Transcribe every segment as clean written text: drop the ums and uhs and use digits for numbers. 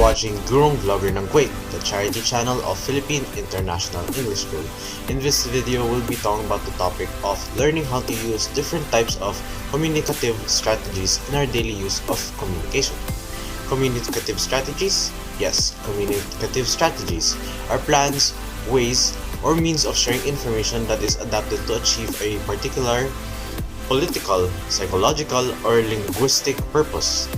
watching Gurong Vlogger ng Kuwait, the charity channel of Philippine International English School. In this video, we'll be talking about the topic of learning how to use different types of communicative strategies in our daily use of communication. Communicative strategies? Yes, communicative strategies are plans, ways, or means of sharing information that is adapted to achieve a particular political, psychological, or linguistic purpose.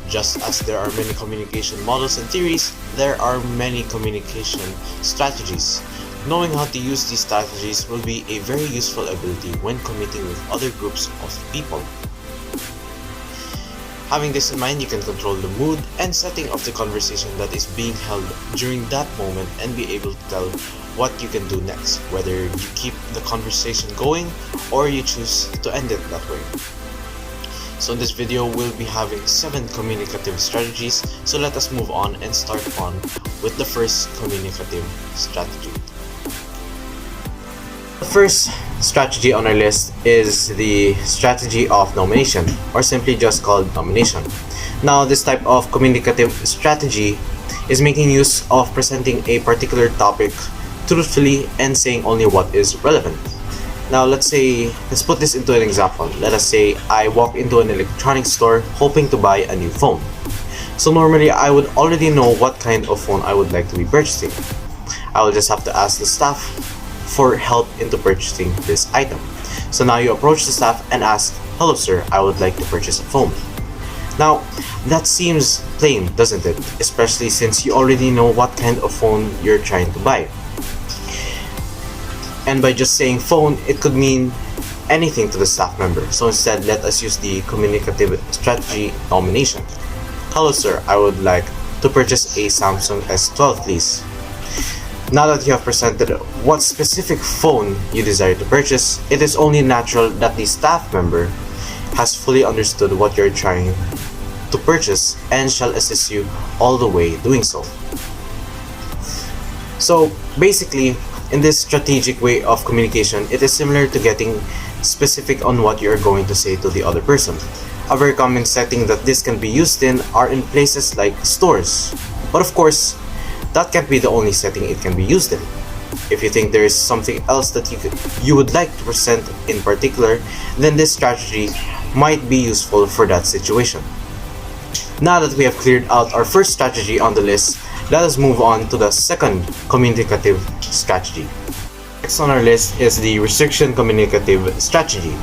Just as there are many communication models and theories, there are many communication strategies. Knowing how to use these strategies will be a very useful ability when communicating with other groups of people. Having this in mind, you can control the mood and setting of the conversation that is being held during that moment and be able to tell what you can do next, whether you keep the conversation going or you choose to end it that way. So in this video, we'll be having 7 communicative strategies, so let us move on and start on with the first communicative strategy. The first strategy on our list is the strategy of domination, or simply just called domination. Now, this type of communicative strategy is making use of presenting a particular topic truthfully and saying only what is relevant. Now, let's put this into an example. Let us say I walk into an electronics store hoping to buy a new phone. So normally I would already know what kind of phone I would like to be purchasing. I will just have to ask the staff for help into purchasing this item. So now you approach the staff and ask, "Hello sir, I would like to purchase a phone." Now, that seems plain, doesn't it? Especially since you already know what kind of phone you're trying to buy. And by just saying phone, it could mean anything to the staff member. So instead, let us use the communicative strategy domination. "Hello sir, I would like to purchase a Samsung S12 please." Now that you have presented what specific phone you desire to purchase, it is only natural that the staff member has fully understood what you're trying to purchase and shall assist you all the way doing so. So basically, in this strategic way of communication, it is similar to getting specific on what you are going to say to the other person. A very common setting that this can be used in are in places like stores. But of course, that can't be the only setting it can be used in. If you think there is something else that you would like to present in particular, then this strategy might be useful for that situation. Now that we have cleared out our first strategy on the list, let us move on to the second communicative strategy. Next on our list is the restriction communicative strategy.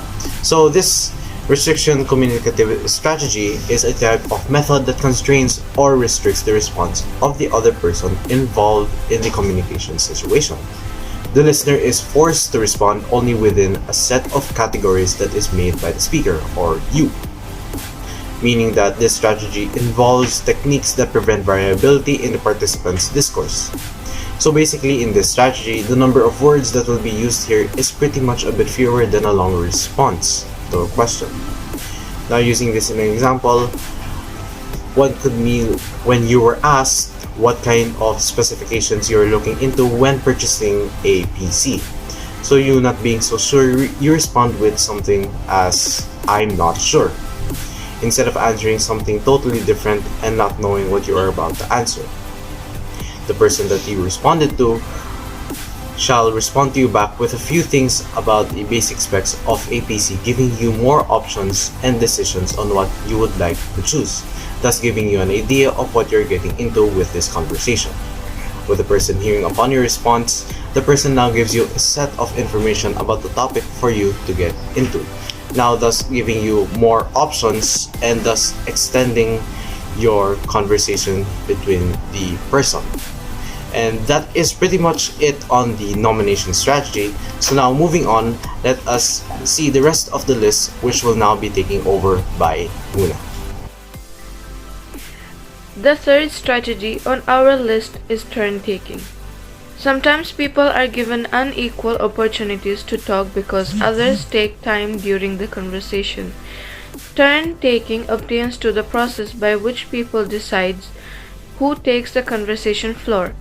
So this restriction communicative strategy is a type of method that constrains or restricts the response of the other person involved in the communication situation. The listener is forced to respond only within a set of categories that is made by the speaker, or you. Meaning that this strategy involves techniques that prevent variability in the participants' discourse. So basically, in this strategy, the number of words that will be used here is pretty much a bit fewer than a longer response to a question. Now, using this in an example, one could mean when you were asked what kind of specifications you're looking into when purchasing a PC. So you not being so sure, you respond with something as, "I'm not sure," instead of answering something totally different and not knowing what you are about to answer. The person that you responded to shall respond to you back with a few things about the basic specs of a PC, giving you more options and decisions on what you would like to choose, thus giving you an idea of what you're getting into with this conversation. With the person hearing upon your response, the person now gives you a set of information about the topic for you to get into, now thus giving you more options and thus extending your conversation between the person. And that is pretty much it on the nomination strategy. So now moving on, let us see the rest of the list, which will now be taken over by Muna. The third strategy on our list is turn-taking. Sometimes people are given unequal opportunities to talk because others take time during the conversation. Turn-taking obtains to the process by which people decides who takes the conversation floor.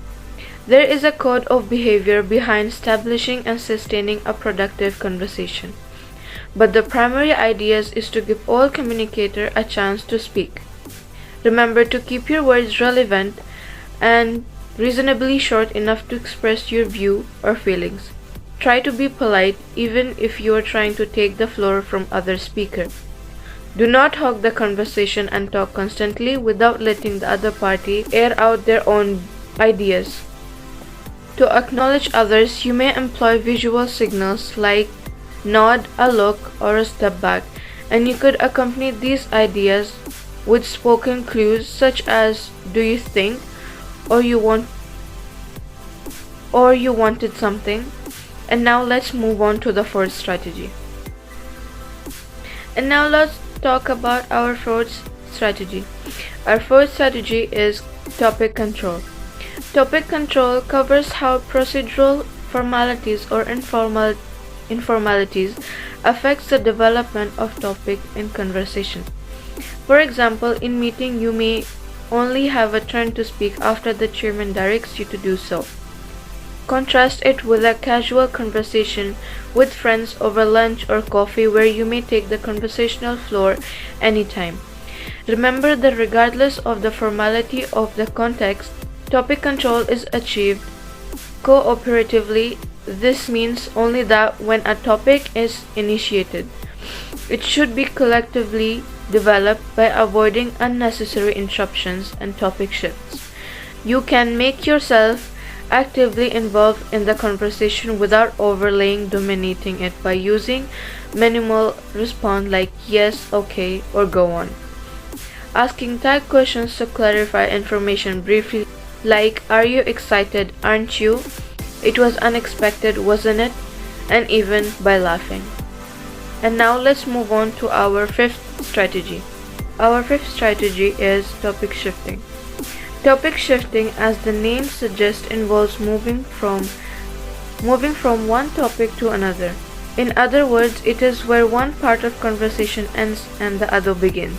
There is a code of behavior behind establishing and sustaining a productive conversation. But the primary idea is to give all communicators a chance to speak. Remember to keep your words relevant and reasonably short enough to express your view or feelings. Try to be polite even if you are trying to take the floor from other speaker. Do not hog the conversation and talk constantly without letting the other party air out their own ideas. To acknowledge others, you may employ visual signals like nod, a look, or a step back, and you could accompany these ideas with spoken clues such as do you think or you wanted something. And now let's move on to the fourth strategy. And now let's talk about our fourth strategy. Our fourth strategy is topic control. Topic control covers how procedural formalities or informalities affects the development of topic in conversation. For example, in meeting you may only have a turn to speak after the chairman directs you to do so. Contrast it with a casual conversation with friends over lunch or coffee where you may take the conversational floor anytime. Remember that regardless of the formality of the context, topic control is achieved cooperatively. This means only that when a topic is initiated, it should be collectively developed by avoiding unnecessary interruptions and topic shifts. You can make yourself actively involved in the conversation without overlaying dominating it by using minimal response like yes, okay, or go on. Asking tag questions to clarify information briefly like are you excited, aren't you? It was unexpected, wasn't it? And even by laughing. And now let's move on to our fifth strategy. Our fifth strategy is topic shifting. Topic shifting, as the name suggests, involves moving from one topic to another. In other words, it is where one part of conversation ends and the other begins.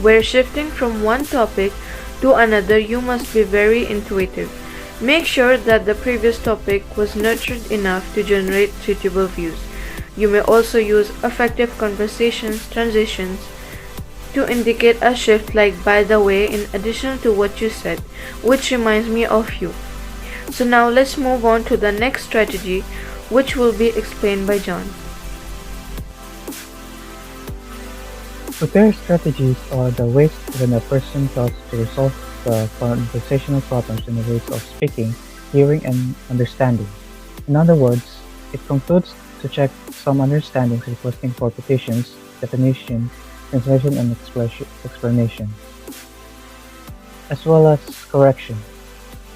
Where shifting from one topic to another, you must be very intuitive. Make sure that the previous topic was nurtured enough to generate suitable views. You may also use effective conversations transitions to indicate a shift like by the way in addition to what you said, which reminds me of you. So now let's move on to the next strategy, which will be explained by John. Repair strategies are the ways when a person tries to resolve the conversational problems in the ways of speaking, hearing, and understanding. In other words, it concludes to check some understandings requesting for petitions, definition, translation, and explanation, as well as correction.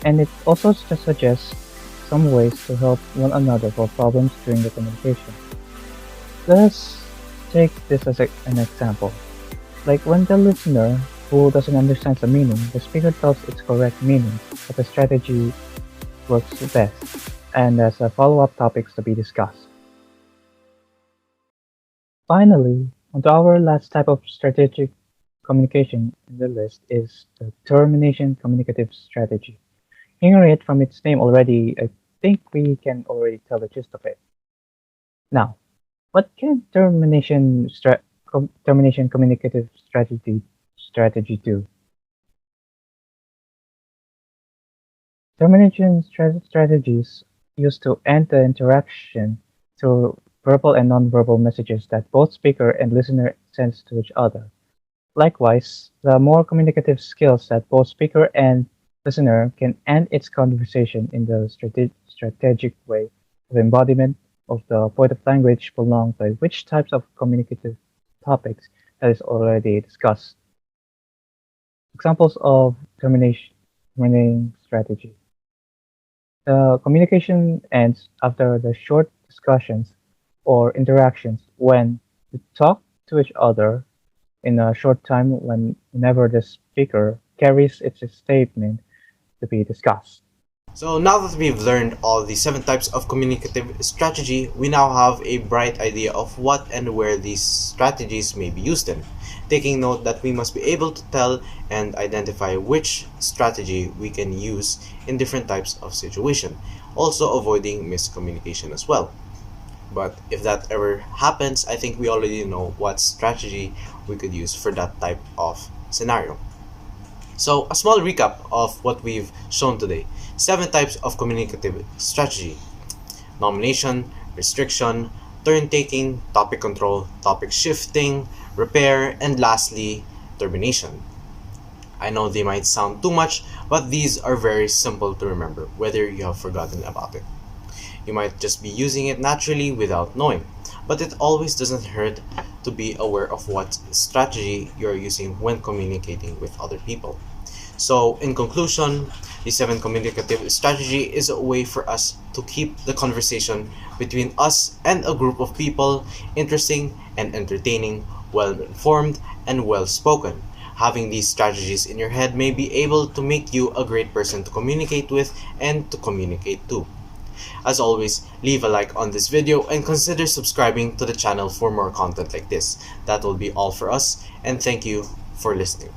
And it also suggests some ways to help one another for problems during the communication. Let us take this as an example. Like when the listener who doesn't understand the meaning, the speaker tells its correct meaning, but the strategy works best, and as a follow-up topics to be discussed. Finally, onto our last type of strategic communication in the list is the termination communicative strategy. Hearing it from its name already, I think we can already tell the gist of it. Now, what can termination communicative strategy do? Termination strategies used to end the interaction through verbal and nonverbal messages that both speaker and listener sends to each other. Likewise, the more communicative skills that both speaker and listener can end its conversation in the strategic way of embodiment of the point of language belong by which types of communicative topics that is already discussed. Examples of terminating strategy. The communication ends after the short discussions or interactions when you talk to each other in a short time whenever the speaker carries its statement to be discussed. So now that we've learned all the 7 types of communicative strategy, we now have a bright idea of what and where these strategies may be used in, taking note that we must be able to tell and identify which strategy we can use in different types of situation, also avoiding miscommunication as well. But if that ever happens, I think we already know what strategy we could use for that type of scenario. So, a small recap of what we've shown today. 7 types of communicative strategy: nomination, restriction, turn taking, topic control, topic shifting, repair, and lastly, termination. I know they might sound too much, but these are very simple to remember, whether you have forgotten about it. You might just be using it naturally without knowing, but it always doesn't hurt to be aware of what strategy you're using when communicating with other people. So, in conclusion, the 7 communicative strategy is a way for us to keep the conversation between us and a group of people interesting and entertaining, well informed, and well spoken. Having these strategies in your head may be able to make you a great person to communicate with and to communicate to. As always, leave a like on this video and consider subscribing to the channel for more content like this. That will be all for us, and thank you for listening.